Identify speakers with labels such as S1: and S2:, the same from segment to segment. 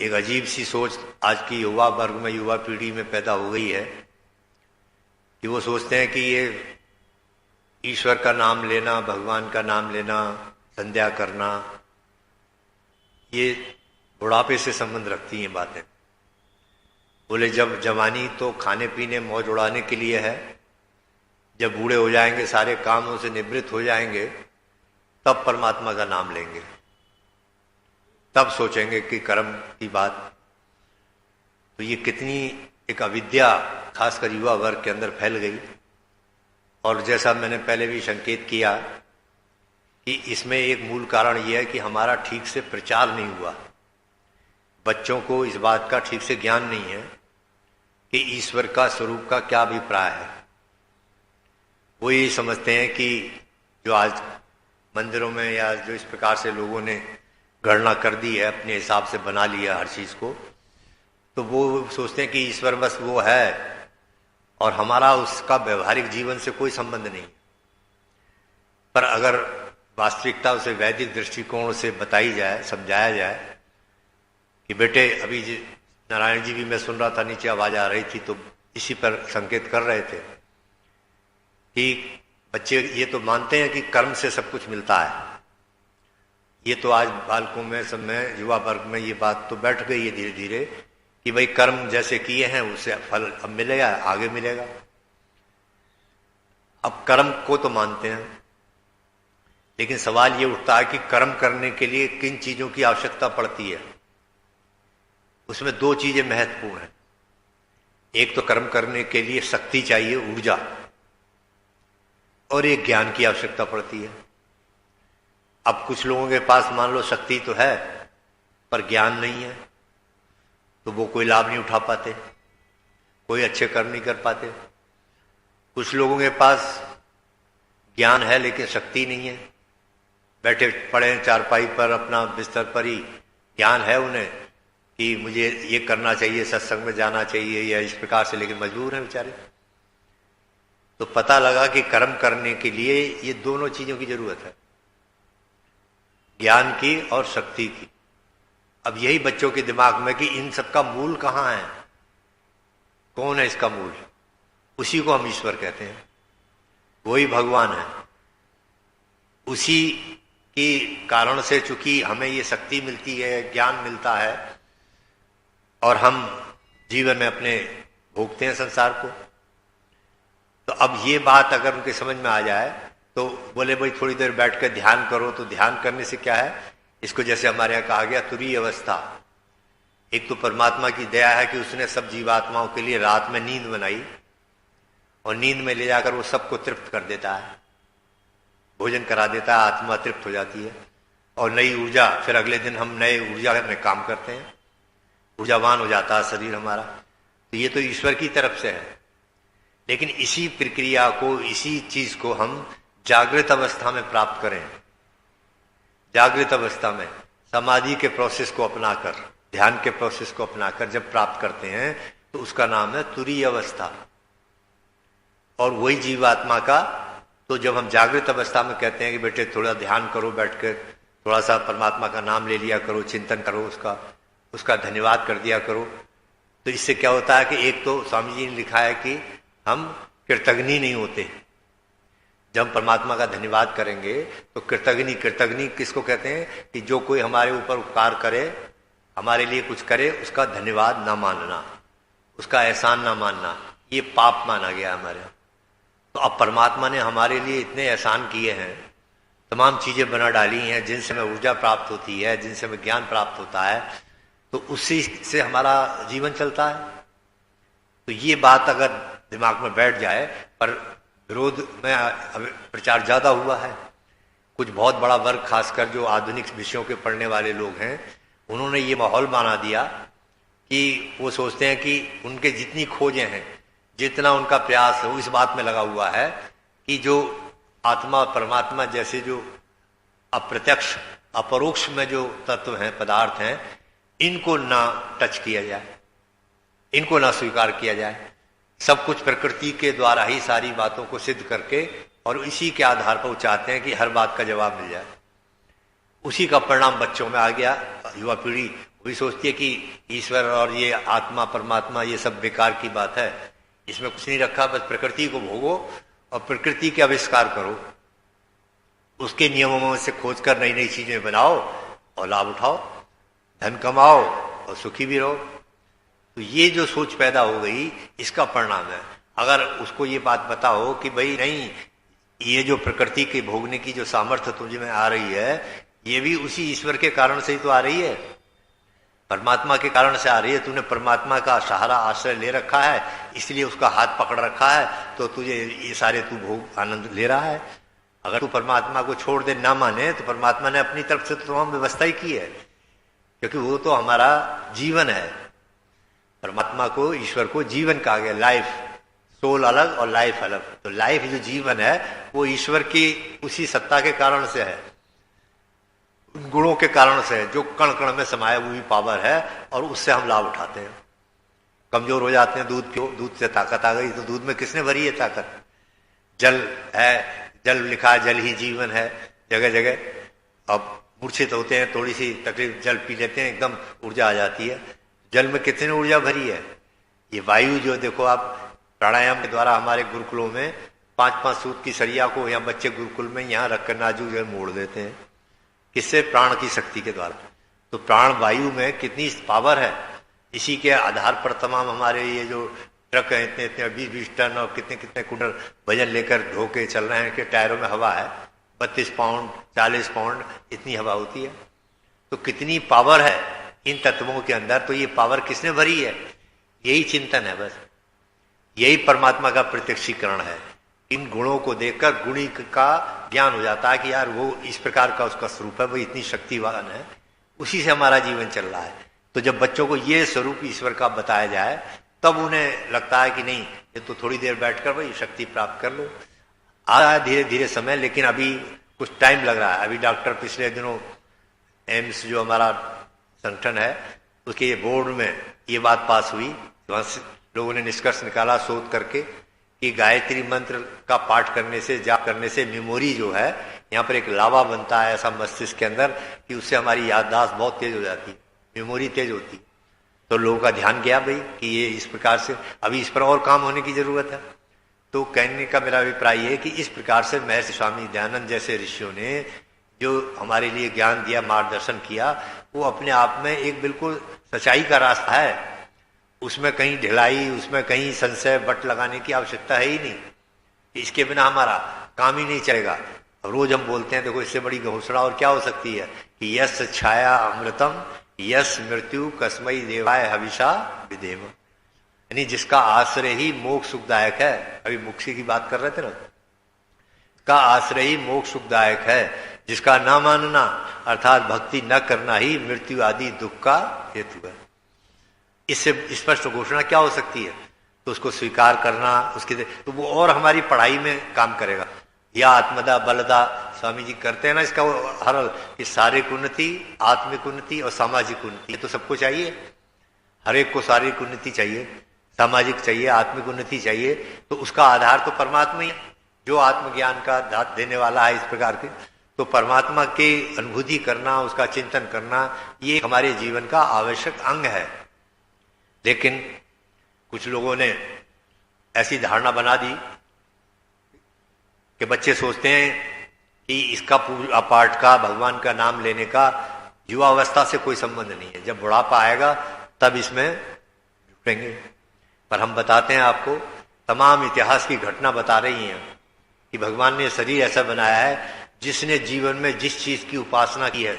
S1: एक अजीब सी सोच आज की युवा वर्ग में, युवा पीढ़ी में पैदा हो गई है कि वो सोचते हैं कि ये ईश्वर का नाम लेना, भगवान का नाम लेना, संध्या करना, ये बुढ़ापे से संबंध रखती हैं बातें। बोले जब जवानी तो खाने पीने मौज उड़ाने के लिए है, जब बूढ़े हो जाएंगे, सारे कामों से निवृत्त हो जाएंगे, तब परमात्मा का नाम लेंगे, तब सोचेंगे कि कर्म की बात। तो ये कितनी एक अविद्या खासकर युवा वर्ग के अंदर फैल गई। और जैसा मैंने पहले भी संकेत किया कि इसमें एक मूल कारण यह है कि हमारा ठीक से प्रचार नहीं हुआ। बच्चों को इस बात का ठीक से ज्ञान नहीं है कि ईश्वर का स्वरूप का क्या अभिप्राय है। वो ये समझते हैं कि जो आज मंदिरों में या जो इस प्रकार से लोगों ने गणना कर दी है, अपने हिसाब से बना लिया हर चीज को, तो वो सोचते हैं कि ईश्वर बस वो है और हमारा उसका व्यवहारिक जीवन से कोई संबंध नहीं। पर अगर वास्तविकता उसे वैदिक दृष्टिकोण से बताई जाए, समझाया जाए कि बेटे, अभी नारायण जी भी मैं सुन रहा था, नीचे आवाज आ रही थी तो इसी पर संकेत कर रहे थे कि बच्चे ये तो मानते हैं कि कर्म से सब कुछ मिलता है। ये तो आज बालकों में, सब में, युवा वर्ग में ये बात तो बैठ गई है धीरे धीरे कि भाई कर्म जैसे किए हैं उससे फल अब मिलेगा, आगे मिलेगा। अब कर्म को तो मानते हैं, लेकिन सवाल ये उठता है कि कर्म करने के लिए किन चीजों की आवश्यकता पड़ती है। उसमें दो चीजें महत्वपूर्ण हैं। एक तो कर्म करने के लिए शक्ति चाहिए, ऊर्जा, और एक ज्ञान की आवश्यकता पड़ती है। अब कुछ लोगों के पास मान लो शक्ति तो है पर ज्ञान नहीं है, तो वो कोई लाभ नहीं उठा पाते, कोई अच्छे कर्म नहीं कर पाते। कुछ लोगों के पास ज्ञान है लेकिन शक्ति नहीं है, बैठे पड़े चारपाई पर, अपना बिस्तर पर ही ज्ञान है उन्हें कि मुझे ये करना चाहिए, सत्संग में जाना चाहिए या इस प्रकार से, लेकिन मजबूर हैं बेचारे। तो पता लगा कि कर्म करने के लिए ये दोनों चीजों की जरूरत है, ज्ञान की और शक्ति की। अब यही बच्चों के दिमाग में कि इन सब का मूल कहां है, कौन है इसका मूल, उसी को हम ईश्वर कहते हैं, वही भगवान है। उसी की कारण से चूंकि हमें ये शक्ति मिलती है, ज्ञान मिलता है और हम जीवन में अपने भोगते हैं संसार को। तो अब ये बात अगर उनके समझ में आ जाए तो बोले भाई थोड़ी देर बैठ कर ध्यान करो। तो ध्यान करने से क्या है, इसको जैसे हमारे यहाँ कहा गया तुरीय अवस्था। एक तो परमात्मा की दया है कि उसने सब जीवात्माओं के लिए रात में नींद बनाई और नींद में ले जाकर वो सबको तृप्त कर देता है, भोजन करा देता है, आत्मा तृप्त हो जाती है और नई ऊर्जा, फिर अगले दिन हम नए ऊर्जा में काम करते हैं, ऊर्जावान हो जाता है शरीर हमारा। तो ये तो ईश्वर की तरफ से है। लेकिन इसी प्रक्रिया को, इसी चीज को हम जागृत अवस्था में प्राप्त करें, जागृत अवस्था में समाधि के प्रोसेस को अपनाकर, ध्यान के प्रोसेस को अपनाकर जब प्राप्त करते हैं तो उसका नाम है तुरीय अवस्था। और वही जीवात्मा का, तो जब हम जागृत अवस्था में कहते हैं कि बेटे थोड़ा ध्यान करो, बैठकर थोड़ा सा परमात्मा का नाम ले लिया करो, चिंतन करो, उसका धन्यवाद कर दिया करो, तो इससे क्या होता है कि एक तो स्वामी जी ने लिखा है कि हम कृतज्ञ नहीं होते। जब परमात्मा का धन्यवाद करेंगे तो कृतज्ञ किसको कहते हैं कि जो कोई हमारे ऊपर उपकार करे, हमारे लिए कुछ करे, उसका धन्यवाद ना मानना, उसका एहसान ना मानना, ये पाप माना गया हमारे यहाँ। तो अब परमात्मा ने हमारे लिए इतने एहसान किए हैं, तमाम चीजें बना डाली हैं जिनसे हमें ऊर्जा प्राप्त होती है, जिनसे हमें ज्ञान प्राप्त होता है, तो उसी से हमारा जीवन चलता है। तो ये बात अगर दिमाग में बैठ जाए, पर विरोध में प्रचार ज्यादा हुआ है। कुछ बहुत बड़ा वर्ग, खासकर जो आधुनिक विषयों के पढ़ने वाले लोग हैं, उन्होंने ये माहौल बना दिया कि वो सोचते हैं कि उनके जितनी खोजें हैं, जितना उनका प्रयास है, वो इस बात में लगा हुआ है कि जो आत्मा परमात्मा जैसे जो अप्रत्यक्ष अपरोक्ष में जो तत्व हैं, पदार्थ हैं, इनको ना टच किया जाए, इनको ना स्वीकार किया जाए। सब कुछ प्रकृति के द्वारा ही सारी बातों को सिद्ध करके और इसी के आधार पर वो चाहते हैं कि हर बात का जवाब मिल जाए। उसी का परिणाम बच्चों में आ गया, युवा पीढ़ी वही सोचती है कि ईश्वर और ये आत्मा परमात्मा ये सब बेकार की बात है, इसमें कुछ नहीं रखा, बस प्रकृति को भोगो और प्रकृति के आविष्कार करो, उसके नियमों से खोजकर नई नई चीजें बनाओ और लाभ उठाओ, धन कमाओ और सुखी भी रहो। तो ये जो सोच पैदा हो गई इसका परिणाम है। अगर उसको ये बात पता हो कि भाई नहीं, ये जो प्रकृति के भोगने की जो सामर्थ्य तुझे में आ रही है ये भी उसी ईश्वर के कारण से ही तो आ रही है, परमात्मा के कारण से आ रही है। तूने परमात्मा का सहारा आश्रय ले रखा है, इसलिए उसका हाथ पकड़ रखा है, तो तुझे ये सारे तू भोग आनंद ले रहा है। अगर तू परमात्मा को छोड़ दे, ना माने, तो परमात्मा ने अपनी तरफ से तो तमाम व्यवस्था ही की है, क्योंकि वो तो हमारा जीवन है। परमात्मा को, ईश्वर को जीवन कहा गया, लाइफ, सोल अलग और लाइफ अलग। तो लाइफ जो जीवन है वो ईश्वर की उसी सत्ता के कारण से है, गुणों के कारण से है, जो कण कण में समाया हुई पावर है, और उससे हम लाभ उठाते हैं। कमजोर हो जाते हैं, दूध पियो, दूध से ताकत आ गई, तो दूध में किसने भरी है ताकत? जल है, जल लिखा, जल ही जीवन है जगह जगह। अब मूर्छित होते हैं, थोड़ी सी तकलीफ, जल पी लेते हैं, एकदम ऊर्जा आ जाती है। जल में कितनी ऊर्जा भरी है? ये वायु जो देखो आप, प्राणायाम के द्वारा हमारे गुरुकुलों में 5-5 सूत की सरिया को यहाँ बच्चे गुरुकुल में यहाँ रखकर नाजुक जो मोड़ देते हैं, किससे? प्राण की शक्ति के द्वारा। तो प्राण वायु में कितनी पावर है, इसी के आधार पर तमाम हमारे ये जो ट्रक है, इतने इतने 20-20 टन और कितने कितने कुंटल वजन लेकर ढोके चल रहे हैं कि टायरों में हवा है, 32 पाउंड 40 पाउंड इतनी हवा होती है। तो कितनी पावर है इन तत्वों के अंदर। तो ये पावर किसने भरी है? यही चिंतन है, बस यही परमात्मा का प्रत्यक्षीकरण है। इन गुणों को देखकर गुणी का ज्ञान हो जाता है कि यार वो इस प्रकार का उसका स्वरूप है, वो इतनी शक्तिवान है, उसी से हमारा जीवन चल रहा है। तो जब बच्चों को ये स्वरूप ईश्वर का बताया जाए तब उन्हें लगता है कि नहीं, ये तो थोड़ी देर बैठकर भाई शक्ति प्राप्त कर लो। आ रहा है धीरे धीरे समय, लेकिन अभी कुछ टाइम लग रहा है। अभी डॉक्टर पिछले दिनों एम्स जो हमारा संगठन है उसके बोर्ड में ये बात पास हुई, वहां से लोगों ने निष्कर्ष निकाला शोध करके कि गायत्री मंत्र का पाठ करने से, जाप करने से मेमोरी जो है, यहाँ पर एक लावा बनता है ऐसा मस्तिष्क के अंदर कि उससे हमारी याददाश्त बहुत तेज हो जाती है, मेमोरी तेज होती है। तो लोगों का ध्यान गया भाई कि ये इस प्रकार से अभी इस पर और काम होने की जरूरत है। तो कहने का मेरा अभिप्राय है कि इस प्रकार से महर्षि स्वामी दयानंद जैसे ऋषियों ने जो हमारे लिए ज्ञान दिया, मार्गदर्शन किया, वो अपने आप में एक बिल्कुल सच्चाई का रास्ता है। उसमें कहीं ढिलाई, उसमें कहीं संशय बट लगाने की आवश्यकता है ही नहीं। इसके बिना हमारा काम ही नहीं चलेगा। रोज हम बोलते हैं, देखो इससे बड़ी घोषणा और क्या हो सकती है कि यस छाया अमृतम यस मृत्यु कस्मई देवाय हविषा विदेव, यानी जिसका आश्रय ही मोक्ष सुखदायक है। अभी मोक्ष की बात कर रहे थे ना, का आश्रय ही मोक्ष सुखदायक है, जिसका न मानना अर्थात भक्ति न करना ही मृत्यु आदि दुख का हेतु है। इससे स्पष्ट घोषणा क्या हो सकती है? तो उसको स्वीकार करना, उसके तो वो और हमारी पढ़ाई में काम करेगा। या आत्मदा बलदा स्वामी जी करते हैं ना इसका हर कि शारीरिक उन्नति, आत्मिक उन्नति और सामाजिक उन्नति, तो सबको चाहिए। हर एक को शारीरिक उन्नति चाहिए, सामाजिक चाहिए, आत्मिक उन्नति चाहिए। तो उसका आधार तो परमात्मा ही है, जो आत्मज्ञान का दात देने वाला है इस प्रकार के। तो परमात्मा की अनुभूति करना, उसका चिंतन करना, ये हमारे जीवन का आवश्यक अंग है। लेकिन कुछ लोगों ने ऐसी धारणा बना दी कि बच्चे सोचते हैं कि इसका पूजा पाठ का, भगवान का नाम लेने का युवावस्था से कोई संबंध नहीं है, जब बुढ़ापा आएगा तब इसमें जुटेंगे। पर हम बताते हैं आपको, तमाम इतिहास की घटना बता रही हैं कि भगवान ने शरीर ऐसा बनाया है जिसने जीवन में जिस चीज की उपासना की है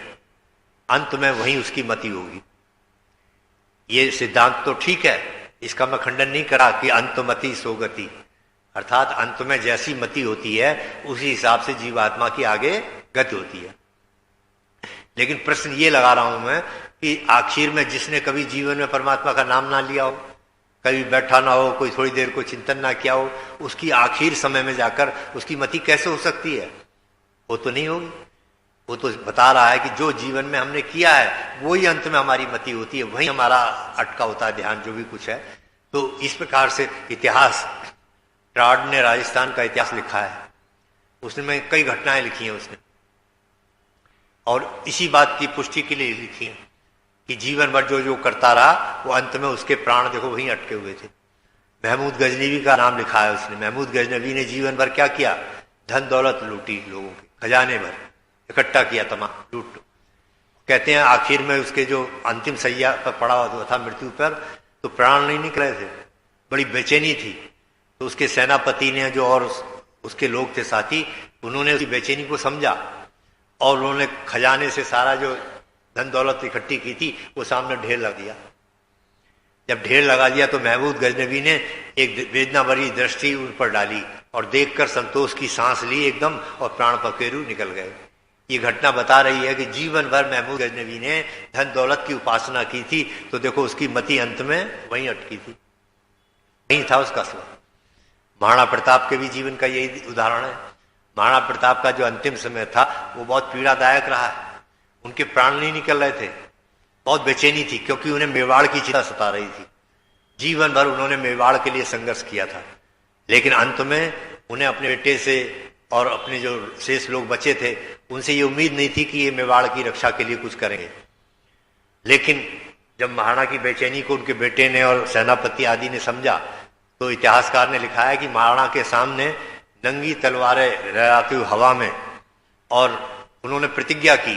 S1: अंत में वहीं उसकी मति होगी। ये सिद्धांत तो ठीक है, इसका मैं खंडन नहीं करा कि अंतमति सोगति, अर्थात अंत में जैसी मति होती है उसी हिसाब से जीवात्मा की आगे गति होती है। लेकिन प्रश्न ये लगा रहा हूं मैं कि आखिर में जिसने कभी जीवन में परमात्मा का नाम ना लिया हो, कभी बैठा ना हो, कोई थोड़ी देर को चिंतन ना किया हो, उसकी आखिर समय में जाकर उसकी मति कैसे हो सकती है? वो तो नहीं होगी। वो तो बता रहा है कि जो जीवन में हमने किया है वही अंत में हमारी मति होती है, वही हमारा अटका होता है ध्यान, जो भी कुछ है। तो इस प्रकार से इतिहास, ट्राड ने राजस्थान का इतिहास लिखा है, उसने कई घटनाएं लिखी हैं उसने, और इसी बात की पुष्टि के लिए लिखी है कि जीवन भर जो जो करता रहा वो अंत में उसके प्राण देखो वहीं अटके हुए थे। महमूद गजनवी का नाम लिखा है उसने। महमूद गजनवी ने जीवन भर क्या किया? धन दौलत लूटी, लोगों के खजाने भर इकट्ठा किया, तमाम लूट। कहते हैं आखिर में उसके जो अंतिम सैया पर पड़ा हुआ था मृत्यु पर, तो प्राण नहीं निकले थे, बड़ी बेचैनी थी। तो उसके सेनापति ने जो और उसके लोग थे साथी, उन्होंने उसकी बेचैनी को समझा और उन्होंने खजाने से सारा जो धन दौलत इकट्ठी की थी वो सामने ढेर लगा दिया। जब ढेर लगा दिया तो महमूद गजनवी ने एक वेदना भरी दृष्टि उन पर डाली और देखकर संतोष की सांस ली एकदम, और प्राण पखेरु निकल गए। ये घटना बता रही है कि जीवन भर महमूद गजनवी ने धन दौलत की उपासना की थी, तो देखो उसकी मति अंत में वहीं अटकी थी, वहीं था उसका स्वर। महाराणा प्रताप के भी जीवन का यही उदाहरण है। महाराणा प्रताप का जो अंतिम समय था वो बहुत पीड़ादायक रहा है। उनके प्राण नहीं निकल रहे थे, बहुत बेचैनी थी, क्योंकि उन्हें मेवाड़ की चिंता सता रही थी। जीवन भर उन्होंने मेवाड़ के लिए संघर्ष किया था, लेकिन अंत में उन्हें अपने बेटे से और अपने जो शेष लोग बचे थे उनसे ये उम्मीद नहीं थी कि ये मेवाड़ की रक्षा के लिए कुछ करेंगे। लेकिन जब महाराणा की बेचैनी को उनके बेटे ने और सेनापति आदि ने समझा, तो इतिहासकार ने लिखा है कि महाराणा के सामने नंगी तलवारें लहराती हुई हवा में, और उन्होंने प्रतिज्ञा की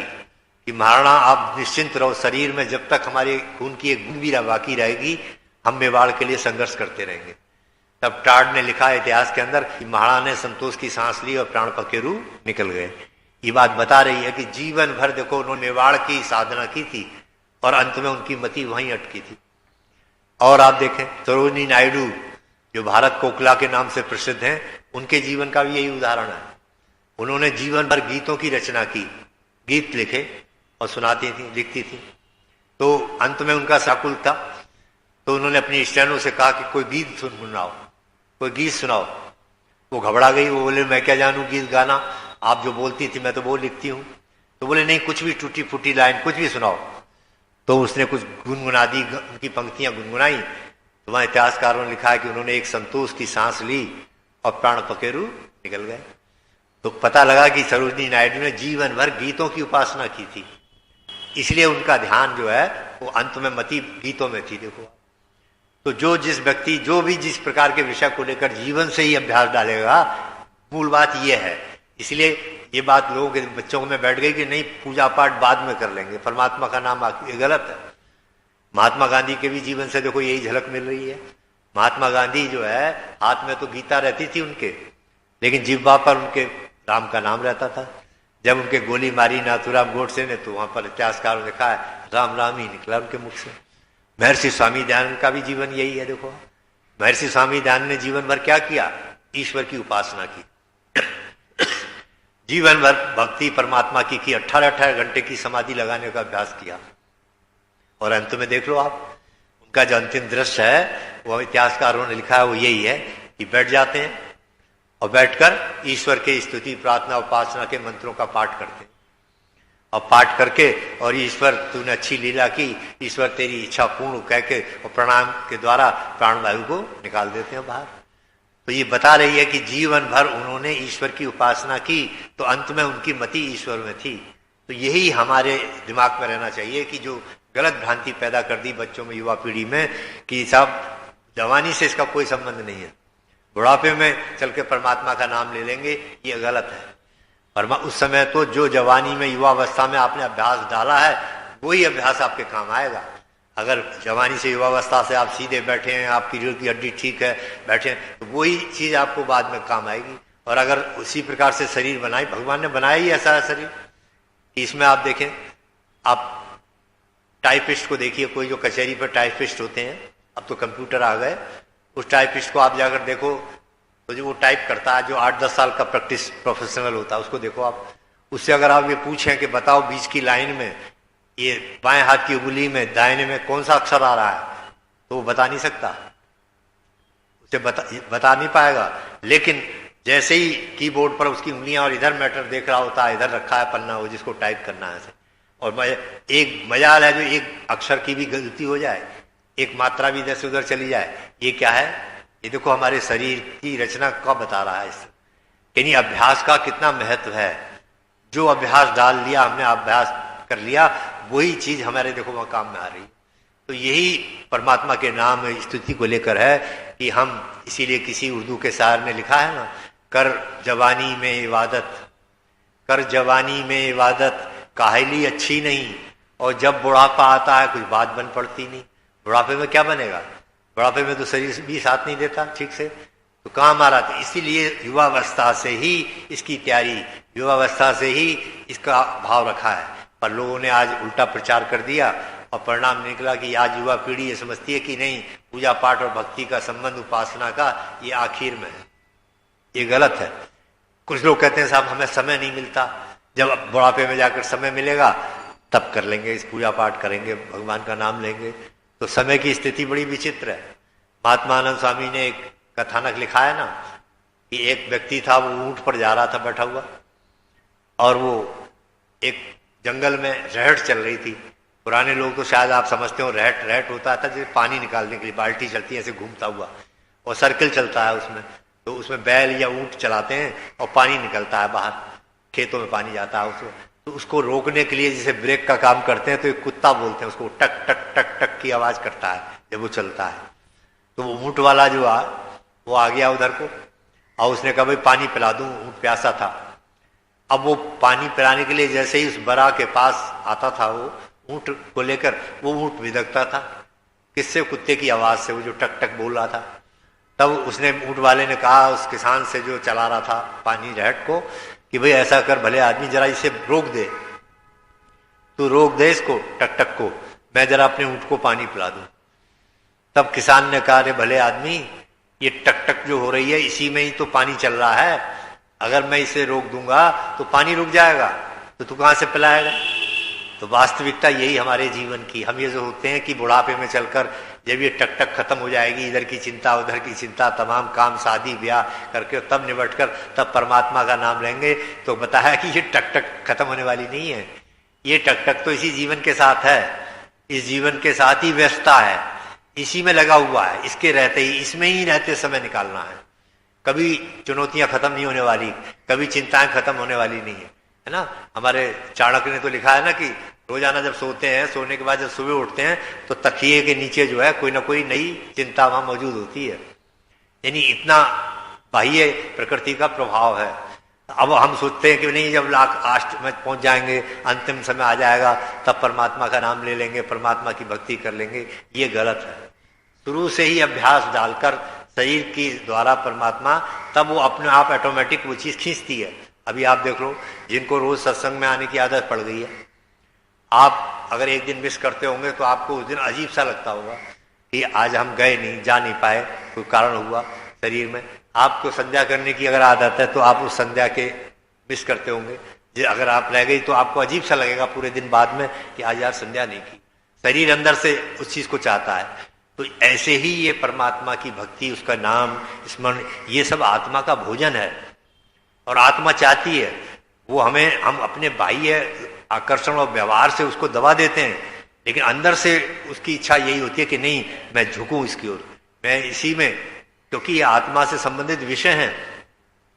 S1: कि महाराणा आप निश्चिंत रहो, शरीर में जब तक हमारे खून की एक बूंद भी बाकी रहेगी हम मेवाड़ के लिए संघर्ष करते रहेंगे। तब टाड ने लिखा इतिहास के अंदर कि महाराणा ने संतोष की सांस ली और प्राण पखेरु निकल गए। ये बात बता रही है कि जीवन भर देखो उन्होंने मेवाड़ की साधना की थी और अंत में उनकी मति वहीं अटकी थी। और आप देखें सरोजिनी नायडू जो भारत कोकिला के नाम से प्रसिद्ध हैं, उनके जीवन का भी यही उदाहरण है। उन्होंने जीवन भर गीतों की रचना की, गीत लिखे और सुनाती थी, लिखती थी। तो अंत में उनका साकुल था, तो उन्होंने अपनी स्टैनों से कहा कि कोई गीत सुनाओ, कोई गीत सुनाओ। वो घबरा गई, वो बोले मैं क्या जानूं गीत गाना, आप जो बोलती थी मैं तो वो लिखती हूं। तो बोले नहीं, कुछ भी टूटी फूटी लाइन कुछ भी सुनाओ। तो उसने कुछ गुनगुना दी, उनकी पंक्तियां गुनगुनाई। तो वहां इतिहासकारों ने लिखा है कि उन्होंने एक संतोष की सांस ली और प्राण पखेरु निकल गए। तो पता लगा कि सरोजिनी नायडू ने जीवन भर गीतों की उपासना की थी, इसलिए उनका ध्यान जो है वो अंत में मति गीतों में थी। देखो, तो जो जिस व्यक्ति जो भी जिस प्रकार के विषय को लेकर जीवन से ही अभ्यास डालेगा, मूल बात यह है। इसलिए ये बात लोगों के बच्चों में बैठ गई कि नहीं पूजा पाठ बाद में कर लेंगे, परमात्मा का नाम, ये गलत है। महात्मा गांधी के भी जीवन से देखो यही झलक मिल रही है। महात्मा गांधी जो है हाथ में तो गीता रहती थी उनके, लेकिन जिह्वा पर उनके राम का नाम रहता था। जब उनके गोली मारी नाथूराम गोडसे ने, तो वहां पर इतिहासकारों ने कहा राम राम ही निकला उनके मुख से। महर्षि स्वामी दयानंद का भी जीवन यही है। देखो महर्षि स्वामी दयानंद ने जीवन भर क्या किया? ईश्वर की उपासना की, जीवन भर भक्ति परमात्मा की 18-18 घंटे की समाधि लगाने का अभ्यास किया। और अंत में देख लो आप, उनका जो अंतिम दृश्य है वो इतिहासकारों ने लिखा है वो यही है कि बैठ जाते हैं और बैठकर ईश्वर के स्तुति प्रार्थना उपासना के मंत्रों का पाठ करते हैं। और पाठ करके और ईश्वर तूने अच्छी लीला की, ईश्वर तेरी इच्छा पूर्ण कह के और प्रणाम के द्वारा प्राणवायु को निकाल देते हैं बाहर। तो ये बता रही है कि जीवन भर उन्होंने ईश्वर की उपासना की, तो अंत में उनकी मति ईश्वर में थी। तो यही हमारे दिमाग में रहना चाहिए कि जो गलत भ्रांति पैदा कर दी बच्चों में, युवा पीढ़ी में, कि साहब जवानी से इसका कोई संबंध नहीं है, बुढ़ापे में चल के परमात्मा का नाम ले लेंगे, ये गलत है। उस समय तो जो जवानी में युवावस्था में आपने अभ्यास डाला है वही अभ्यास आपके काम आएगा। अगर जवानी से युवावस्था से आप सीधे बैठे हैं, आपकी रीढ़ की हड्डी ठीक है, बैठे हैं, तो वही चीज आपको बाद में काम आएगी। और अगर उसी प्रकार से शरीर बनाई, भगवान ने बनाया ही ऐसा है शरीर, इसमें आप देखें, आप टाइपिस्ट को देखिए, कोई जो कचहरी पर टाइपिस्ट होते हैं, अब तो कंप्यूटर आ गए, उस टाइपिस्ट को आप जाकर देखो तो जो वो टाइप करता है, जो 8-10 साल का प्रैक्टिस प्रोफेशनल होता है, उसको देखो आप, उससे अगर आप ये पूछें कि बताओ बीच की लाइन में ये बाएं हाथ की उंगली में दाहिने में कौन सा अक्षर आ रहा है, तो वो बता नहीं सकता, उसे बता नहीं पाएगा। लेकिन जैसे ही कीबोर्ड पर उसकी उंगलियां और इधर मैटर देख रहा होता है, इधर रखा है पन्ना वो जिसको टाइप करना है, और एक मजाल है जो एक अक्षर की भी गलती हो जाए, एक मात्रा भी इधर से उधर चली जाए, ये क्या है? ये देखो हमारे शरीर की रचना का बता रहा है इससे। यानी अभ्यास का कितना महत्व है। जो अभ्यास डाल लिया हमने, अभ्यास कर लिया, वही चीज हमारे देखो वहां काम में आ रही। तो यही परमात्मा के नाम स्तुति को लेकर है कि हम, इसीलिए किसी उर्दू के शायर ने लिखा है ना, कर जवानी में इबादत, कर जवानी में इबादत, काहली अच्छी नहीं, और जब बुढ़ापा आता है कुछ बात बन पड़ती नहीं। बुढ़ापे में क्या बनेगा? बुढ़ापे में तो शरीर भी साथ नहीं देता ठीक से, तो कहाँ हमारा। तो इसीलिए युवावस्था से ही इसकी तैयारी, युवावस्था से ही इसका भाव रखा है। पर लोगों ने आज उल्टा प्रचार कर दिया और परिणाम निकला कि आज युवा पीढ़ी ये समझती है कि नहीं, पूजा पाठ और भक्ति का संबंध उपासना का ये आखिर में है। ये गलत है। कुछ लोग कहते हैं साहब हमें समय नहीं मिलता, जब बुढ़ापे में जाकर समय मिलेगा तब कर लेंगे, इस पूजा पाठ करेंगे, भगवान का नाम लेंगे। तो समय की स्थिति बड़ी विचित्र है। महात्मा आनंद स्वामी ने एक कथानक लिखा है ना कि एक व्यक्ति था, वो ऊंट पर जा रहा था बैठा हुआ, और वो एक जंगल में रहट चल रही थी। पुराने लोग तो शायद आप समझते हो, रहट होता था जैसे पानी निकालने के लिए बाल्टी चलती है ऐसे घूमता हुआ, और सर्किल चलता है उसमें, तो उसमें बैल या ऊंट चलाते हैं और पानी निकलता है बाहर, खेतों में पानी जाता है उसमें। तो उसको रोकने के लिए जैसे ब्रेक का काम करते हैं, तो एक कुत्ता बोलते हैं उसको, टक टक टक टक की आवाज करता है जब वो चलता है। तो वो ऊंट वाला जो वो आ गया उधर को, और उसने कहा भाई पानी पिला दूं, ऊंट प्यासा था। अब वो पानी पिलाने के लिए जैसे ही उस बरा के पास आता था, वो ऊंट को लेकर, वो ऊंट भिदकता था किससे? कुत्ते की आवाज से, वो जो टक टक बोल रहा था। तब उसने, ऊंट वाले ने कहा उस किसान से जो चला रहा था पानी रहट को, कि भाई ऐसा कर भले आदमी, जरा इसे रोक दे, तू रोक दे इसको टक टक को, मैं जरा अपने ऊंट को पानी पिला दूं। तब किसान ने कहा, अरे भले आदमी, ये टक टक जो हो रही है इसी में ही तो पानी चल रहा है, अगर मैं इसे रोक दूंगा तो पानी रुक जाएगा, तो तू कहां से पिलाएगा? तो वास्तविकता यही हमारे जीवन की, हम ये जो होते हैं कि बुढ़ापे में चलकर जब ये टक टक खत्म हो जाएगी, इधर की चिंता उधर की चिंता, तमाम काम शादी ब्याह करके तब निपटकर तब परमात्मा का नाम लेंगे, तो बताया कि ये टक टक खत्म होने वाली नहीं है। ये टक टक तो इसी जीवन के साथ है, इस जीवन के साथ ही व्यस्तता है, इसी में लगा हुआ है, इसके रहते ही, इसमें ही रहते समय निकालना है। कभी चुनौतियां खत्म नहीं होने वाली, कभी चिंताएं खत्म होने वाली नहीं है ना। हमारे चाणक्य ने तो लिखा है ना कि रोजाना जब सोते हैं, सोने के बाद जब सुबह उठते हैं, तो तकिए के नीचे जो है कोई ना कोई नई चिंता वहां मौजूद होती है। यानी इतना बाह्य प्रकृति का प्रभाव है। अब हम सोचते हैं कि नहीं, जब लास्ट में पहुंच जाएंगे, अंतिम समय आ जाएगा, तब परमात्मा का नाम ले लेंगे, परमात्मा की भक्ति कर लेंगे। ये गलत है। शुरू से ही अभ्यास डालकर शरीर की द्वारा परमात्मा, तब वो अपने आप ऑटोमेटिक वो चीज खींचती है। अभी आप देख लो, जिनको रोज सत्संग में आने की आदत पड़ गई है, आप अगर एक दिन मिस करते होंगे तो आपको उस दिन अजीब सा लगता होगा कि आज हम गए नहीं, जा नहीं पाए, कोई कारण हुआ शरीर में। आपको संध्या करने की अगर आदत है तो आप उस संध्या के मिस करते होंगे। अगर आप रह गई तो आपको अजीब सा लगेगा पूरे दिन बाद में कि आज यार संध्या नहीं की। शरीर अंदर से उस चीज को चाहता है। तो ऐसे ही ये परमात्मा की भक्ति, उसका नाम स्मरण, ये सब आत्मा का भोजन है और आत्मा चाहती है। वो हमें, हम अपने बाह्य आकर्षण और व्यवहार से उसको दबा देते हैं, लेकिन अंदर से उसकी इच्छा यही होती है कि नहीं, मैं झुकूं इसकी ओर, मैं इसी में, क्योंकि ये आत्मा से संबंधित विषय हैं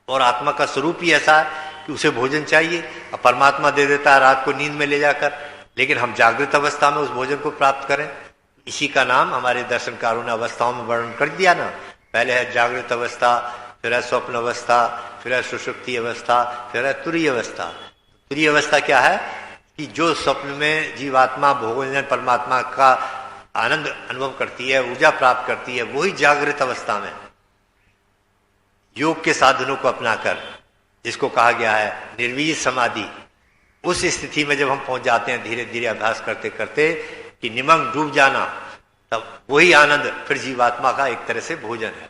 S1: और आत्मा का स्वरूप ही ऐसा है कि उसे भोजन चाहिए। और परमात्मा दे देता है रात को नींद में ले जाकर, लेकिन हम जागृत अवस्था में उस भोजन को प्राप्त करें। इसी का नाम हमारे दर्शनकारों ने अवस्थाओं में वर्णन कर दिया ना। पहले है जागृत अवस्था, फिर है स्वप्न अवस्था, फिर है सुषुप्ति अवस्था, फिर है तुरीय अवस्था। तुरीय अवस्था क्या है कि जो स्वप्न में जीवात्मा भोजन परमात्मा का आनंद अनुभव करती है, ऊर्जा प्राप्त करती है, वही जागृत अवस्था में योग के साधनों को अपनाकर, जिसको कहा गया है निर्वीज समाधि, उस स्थिति में जब हम पहुंच जाते हैं धीरे धीरे अभ्यास करते करते कि निमग्न डूब जाना, तब वही आनंद फिर जीवात्मा का एक तरह से भोजन है।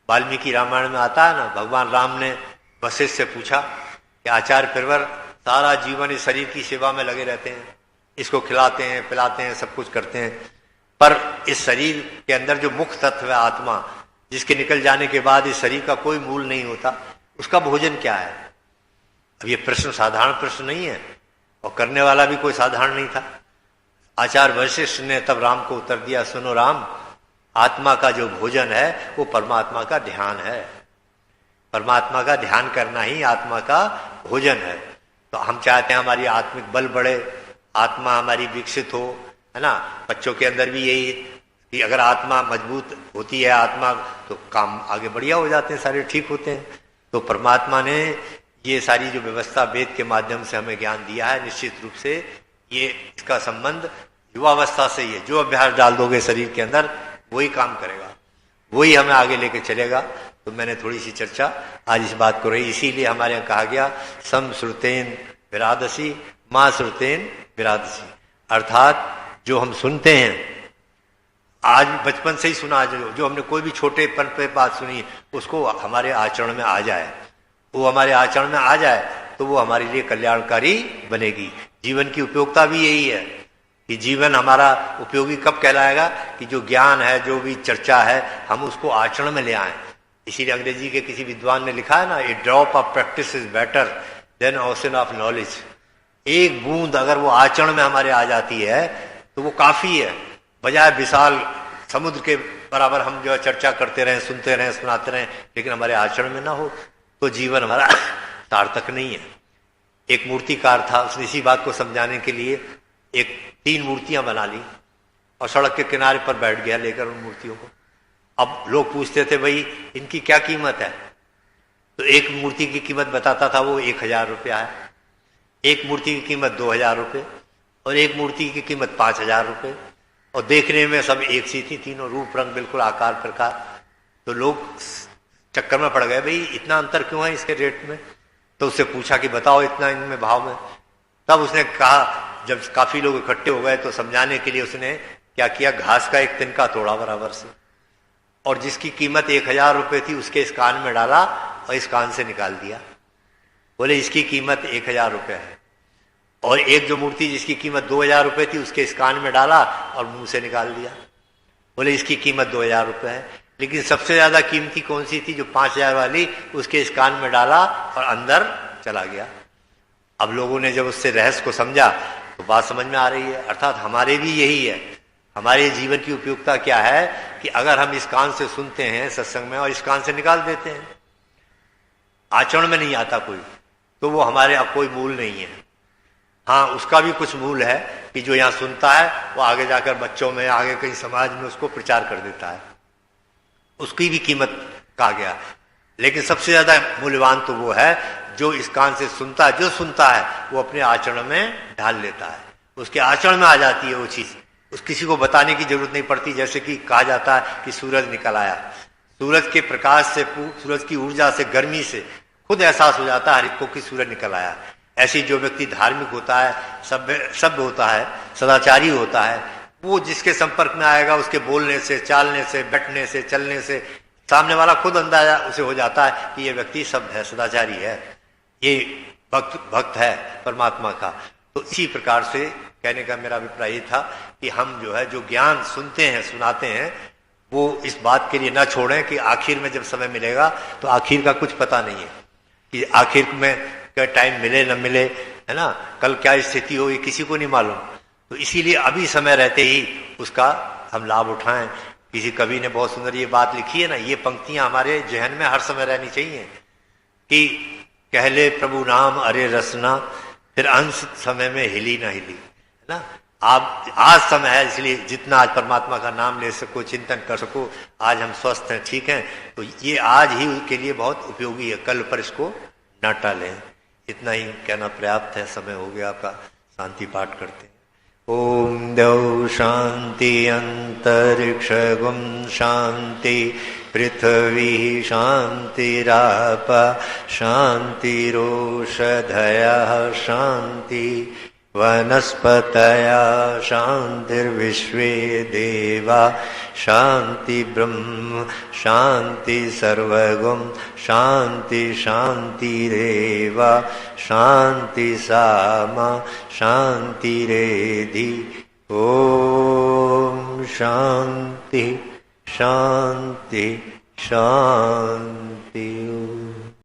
S1: वाल्मीकि रामायण में आता है ना, भगवान राम ने वशिष्ठ से पूछा कि आचार्य फिरवर सारा जीवन इस शरीर की सेवा में लगे रहते हैं, इसको खिलाते हैं, पिलाते हैं, सब कुछ करते हैं, पर इस शरीर के अंदर जो मुख्य तत्व है आत्मा, जिसके निकल जाने के बाद इस शरीर का कोई मूल नहीं होता, उसका भोजन क्या है? अब ये प्रश्न साधारण प्रश्न नहीं है और करने वाला भी कोई साधारण नहीं था। आचार्य वशिष्ठ ने तब राम को उत्तर दिया, सुनो राम, आत्मा का जो भोजन है वो परमात्मा का ध्यान है। परमात्मा का ध्यान करना ही आत्मा का भोजन है। तो हम चाहते हैं हमारी आत्मिक बल बढ़े, आत्मा हमारी विकसित हो, है ना। बच्चों के अंदर भी यही कि अगर आत्मा मजबूत होती है, आत्मा तो काम आगे बढ़िया हो जाते हैं, सारे ठीक होते हैं। तो परमात्मा ने ये सारी जो व्यवस्था वेद के माध्यम से हमें ज्ञान दिया है, निश्चित रूप से ये इसका संबंध युवावस्था से ही है। जो अभ्यास डाल दोगे शरीर के अंदर वही काम करेगा, वही हमें आगे लेके चलेगा। तो मैंने थोड़ी सी चर्चा आज इस बात को रही, इसीलिए हमारे यहाँ कहा गया सम श्रुतेन विरादसी माँ श्रुतेन विरादसी, अर्थात जो हम सुनते हैं आज बचपन से ही सुना, जो हमने कोई भी छोटेपन पे बात सुनी उसको हमारे आचरण में आ जाए, वो हमारे आचरण में आ जाए तो वो हमारे लिए कल्याणकारी बनेगी। जीवन की उपयोगिता भी यही है कि जीवन हमारा उपयोगी कब कहलाएगा कि जो ज्ञान है, जो भी चर्चा है, हम उसको आचरण में ले आए। इसीलिए अंग्रेजी के किसी विद्वान ने लिखा है ना, a drop of practice is better than ocean of knowledge. एक बूंद अगर वो आचरण में हमारे आ जाती है तो वो काफी है, बजाय विशाल समुद्र के बराबर हम जो चर्चा करते रहें, सुनते रहें, सुनाते रहें, लेकिन हमारे आचरण में ना हो तो जीवन हमारा सार्थक नहीं है। एक मूर्तिकार था, उसने इसी बात को समझाने के लिए 3 मूर्तियां बना ली और सड़क के किनारे पर बैठ गया लेकर उन मूर्तियों को। अब लोग पूछते थे भाई इनकी क्या कीमत है, तो एक मूर्ति की कीमत बताता था वो 1000 रुपया है, एक मूर्ति की कीमत 2000 रुपये और एक मूर्ति की कीमत 5000 रुपये, और देखने में सब एक सी थी, तीनों रूप रंग बिल्कुल आकार प्रकार। तो लोग चक्कर में पड़ गए, भाई इतना अंतर क्यों है इसके रेट में। तो उससे पूछा कि बताओ इतना इनमें भाव में। तब उसने कहा, जब काफी लोग इकट्ठे हो गए तो समझाने के लिए उसने क्या किया, घास का एक तिनका तोड़ा बराबर से, और जिसकी कीमत 1000 रुपये थी उसके इस कान में डाला और इस कान से निकाल दिया। बोले इसकी कीमत 1000 रुपये है, और एक जो मूर्ति जिसकी कीमत 2000 रुपये थी उसके इस कान में डाला और मुंह से निकाल दिया। बोले इसकी कीमत 2000 रुपये है, लेकिन सबसे ज्यादा कीमती कौन सी थी, जो 5000 वाली, उसके इस कान में डाला और अंदर चला गया। अब लोगों ने जब उससे रहस्य को समझा तो बात समझ में आ रही है। अर्थात हमारे भी यही है, हमारे जीवन की उपयोगिता क्या है कि अगर हम इस कान से सुनते हैं सत्संग में और इस कान से निकाल देते हैं, आचरण में नहीं आता कोई, तो वो हमारे अब कोई मूल नहीं है। हाँ, उसका भी कुछ मूल है कि जो यहाँ सुनता है वो आगे जाकर बच्चों में, आगे कहीं समाज में उसको प्रचार कर देता है, उसकी भी कीमत कहा गया। लेकिन सबसे ज्यादा मूल्यवान तो वो है जो इस कान से सुनता है, जो सुनता है वो अपने आचरण में ढाल लेता है, उसके आचरण में आ जाती है वो चीज, उस किसी को बताने की जरूरत नहीं पड़ती। जैसे कि कहा जाता है कि सूरज निकल आया, सूरज के प्रकाश से, सूरज की ऊर्जा से, गर्मी से खुद एहसास हो जाता है हर एक को कि सूरज निकल आया। ऐसी जो व्यक्ति धार्मिक होता है, सभ्य होता है, सदाचारी होता है, वो जिसके संपर्क में आएगा उसके बोलने से, चालने से, बैठने से, चलने से सामने वाला खुद अंदाजा उसे हो जाता है कि ये व्यक्ति सभ्य है, सदाचारी है, ये भक्त है परमात्मा का। तो इसी प्रकार से कहने का मेरा अभिप्राय था कि हम जो है जो ज्ञान सुनते हैं, सुनाते हैं, वो इस बात के लिए ना छोड़ें कि आखिर में जब समय मिलेगा तो आखिर का कुछ पता नहीं है कि आखिर में क्या टाइम मिले न मिले, है ना, कल क्या स्थिति हो ये किसी को नहीं मालूम। तो इसीलिए अभी समय रहते ही उसका हम लाभ उठाएं। किसी कवि ने बहुत सुंदर ये बात लिखी है ना, ये पंक्तियां हमारे जहन में हर समय रहनी चाहिए कि कहले प्रभु नाम अरे रसना, फिर अंश समय में हिली ना हिली, है ना। आप आज समय है, इसलिए जितना आज परमात्मा का नाम ले सको, चिंतन कर सको, आज हम स्वस्थ हैं, ठीक हैं, तो ये आज ही के लिए बहुत उपयोगी है, कल पर इसको न टालें। इतना ही कहना पर्याप्त है, समय हो गया आपका। शांति पाठ करते हैं। ओम द्यौ शांति अंतरिक्ष गुम शांति, पृथ्वी शांतिराप शांतिरोषधयः शांति, वनस्पतयः शांतिर्विश्वे देवा शांति, ब्रह्म शांति, सर्वगुण शांति शांतिरेव शांति, सामा शांतिरेधि। ओम शांति शांति शांति।